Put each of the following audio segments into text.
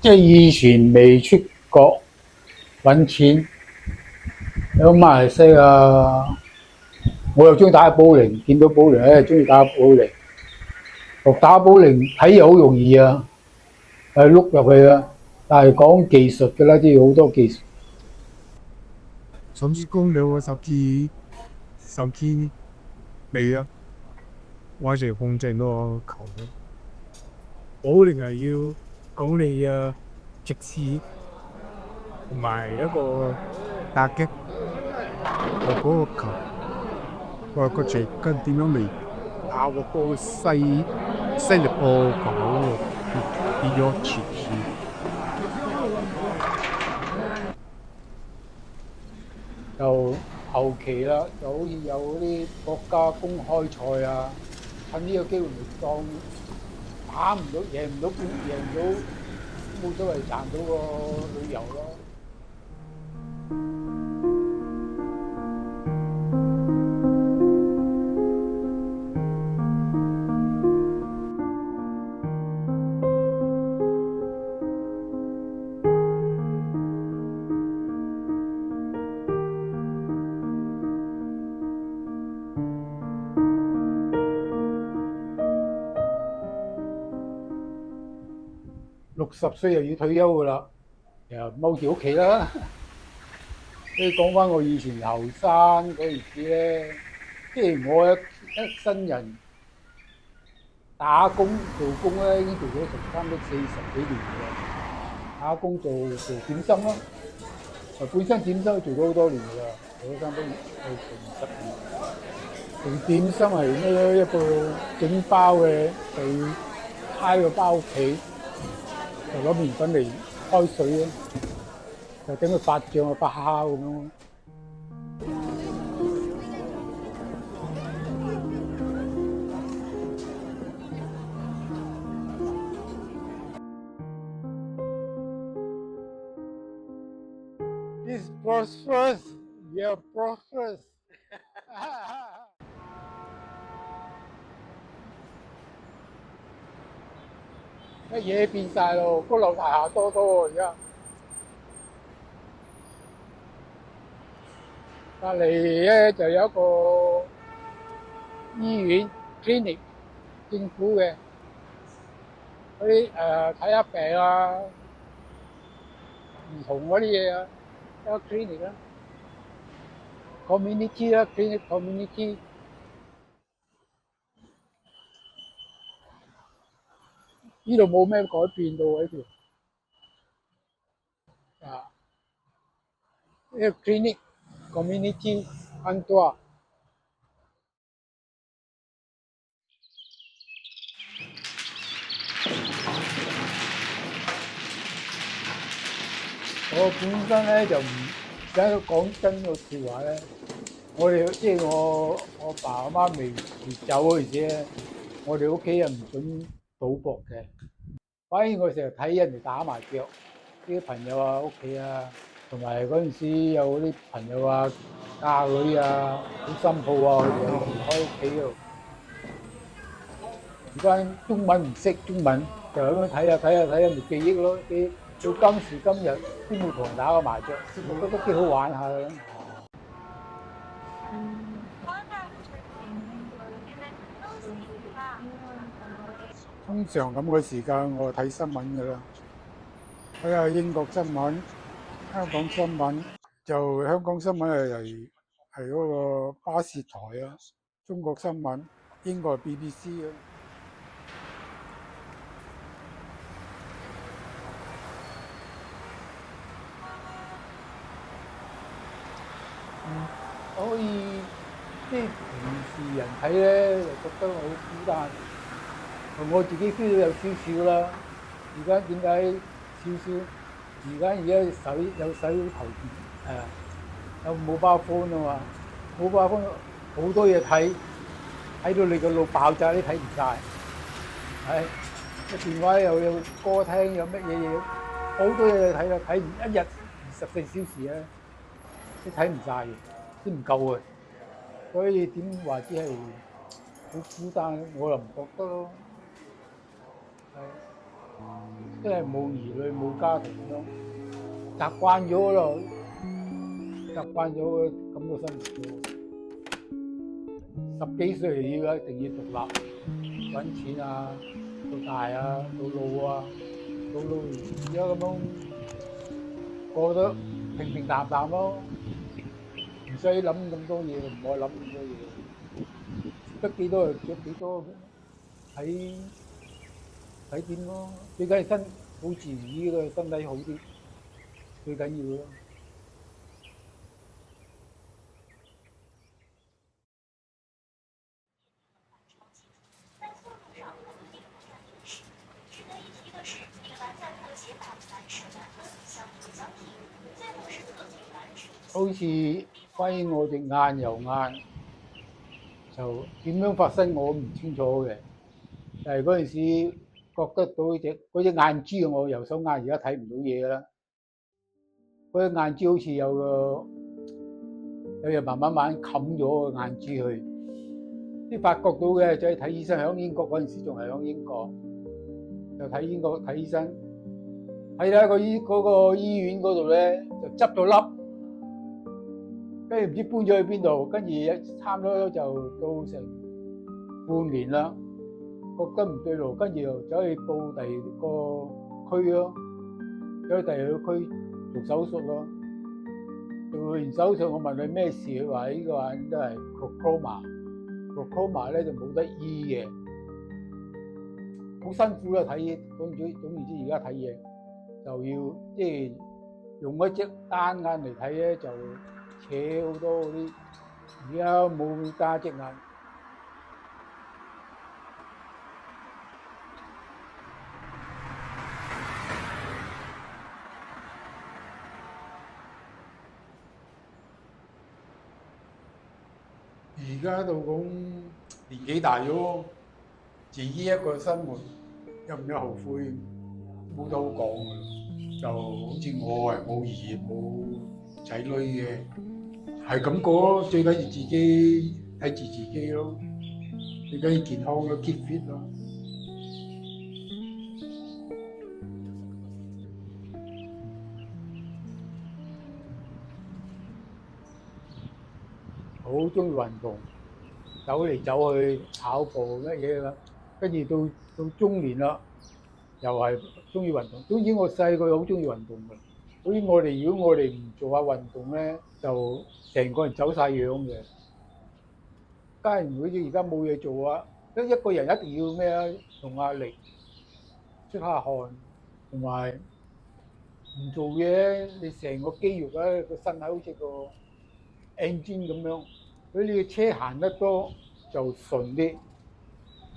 即係以前未出國揾錢，喺馬來西亞，我又中意打保齡，見到保齡咧中意打保齡。學打保齡睇又好容易啊，碌入去啊，但係講技術嘅啦，啲好多技術。甚至講你個手機未啊，或者控制個球咧，保齡係要講你嘅直視同埋一個打擊個嗰個球，個斜跟點樣嚟打個波犀利波球嗰個變咗前視。就後期啦，就好似有嗰啲國家公開賽啊，趁呢個機會嚟當打唔到、贏唔到、贏到冇所謂，賺到個旅遊咯。60歲又要退休噶啦，又踎住屋企啦。所以講翻我以前後生嗰陣時咧，即係我一生人打工做工咧，已經做咗成差唔多40幾年嘅。打工做點心咯，本身點心做咗好多年噶啦，做咗差唔多成10年。做點心係咩？一個整包嘅，就要猜個包皮，就攞麵粉嚟開水咯，就整佢發脹啊發酵咁樣。This prosperous, yeah, prosperous 乜嘢變晒咯，高樓大廈多多而家。隔離咧就有一個醫院 clinic，政府嘅嗰啲睇下病啊、兒童嗰啲嘢啊，一個 clinic 啦，community 啦，clinic community。呢度冇咩改變到喎呢條啊，呢個 clinic community 安多。我本身咧就唔而家講真個説話咧，我哋即係我爸我媽未走嗰陣時咧，我哋屋企人唔准賭博嘅，反而我成日睇人哋打麻雀，啲朋友啊屋企啊，同埋嗰陣時有啲朋友啊嫁女啊好新抱啊，佢哋有時開屋企度，而家中文唔識中文，就咁樣睇下睇下睇下咪記憶咯，記到今時今日都冇同人打過麻雀，我覺得幾好玩下嘅。通常咁嘅時間，我睇新聞㗎啦，睇下英國新聞、香港新聞。就香港新聞係嗰個巴士台啊，中國新聞，英國係 BBC 啊。所以即係平時人睇咧，就覺得我好孤單。我自己 feel 到有少少啦。而家點解少少？而家手頭有冇包 phone 啊嘛？冇包 phone 好多嘢睇，睇到你個腦爆炸都睇唔晒。係個電話又有歌聽，有乜嘢嘢，好多嘢睇啦，睇唔一日24小時啊，都睇唔晒嘅，都唔夠嘅。所以點話只係好孤單，我又唔覺得咯。係。即係冇兒女冇家庭咯，習慣咗咯，習慣咗咁嘅生活。十幾歲要一定要獨立揾錢啊，到大啊，到老啊，到老而家咁樣過得平平淡淡咯，唔使諗咁多嘢，唔好諗咁多嘢，得幾多就着幾多，睇睇點咯。最緊係保持自己嘅身體好啲，最緊要咯。好似關於我隻眼右眼，就點樣發生我唔清楚嘅。但係嗰陣時覺得到嗰隻眼珠，我右手眼而家睇唔到嘢啦。嗰隻眼珠好似有嘢慢慢冚咗個眼珠去。啲發覺到嘅就係睇醫生，喺英國嗰陣時仲係喺英國，就睇英國睇醫生，喺啦嗰個醫院嗰度咧就執咗粒。跟住唔知搬咗去邊度，跟住差唔多就到成半年啦，覺得唔對路，跟住又走去報第二個區咯，走去第二個區做手術咯。做完手術，我問佢咩事，佢話呢個眼都係 glaucoma 咧就冇得醫嘅，好辛苦啦睇。總言之，而家睇嘢就要即係用一隻單眼嚟睇咧就。扯好多嗰啲，而家冇加隻眼。而家到講年紀大咗，自己一個生活有唔有後悔，冇得好講嘅。就好似我係冇兒冇仔女嘅。係咁過，最緊要自己睇住自己咯，最緊要健康咯 ，keep fit 咯。好中意運動，走嚟走去跑步乜嘢啦，跟住到中年啦，又係中意運動。總之我細個好中意運動嘅，所以如果我哋唔做下運動咧，就成個人走晒樣嘅。家人好似而家冇嘢做啊，一個人一定要咩啊，用下力，出下汗，同埋唔做嘢，你成個肌肉咧個身體好似個 engine 咁樣，所以你嘅車行得多就順啲。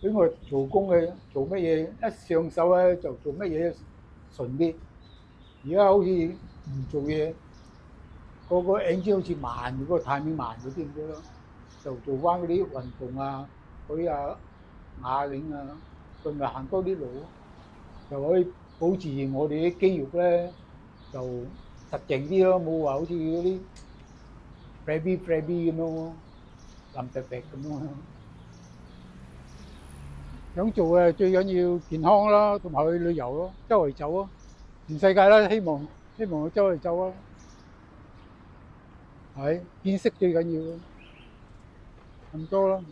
所以我做工嘅做乜嘢一上手咧就做乜嘢順啲。而家好似唔做嘢，個 engine 好似慢，嗰個太面慢咗啲咁咯。就做翻嗰啲運動啊，嗰啲啞鈴啊，同埋行多啲路，就可以保持我哋啲肌肉咧就實淨啲咯，冇話好似嗰啲 flabby 咁樣，腍突突咁樣。想做嘅最緊要健康啦，同埋去旅遊咯，周圍走咯，全世界啦，希望去周圍走啊，係見識最緊要咯，咁多啦。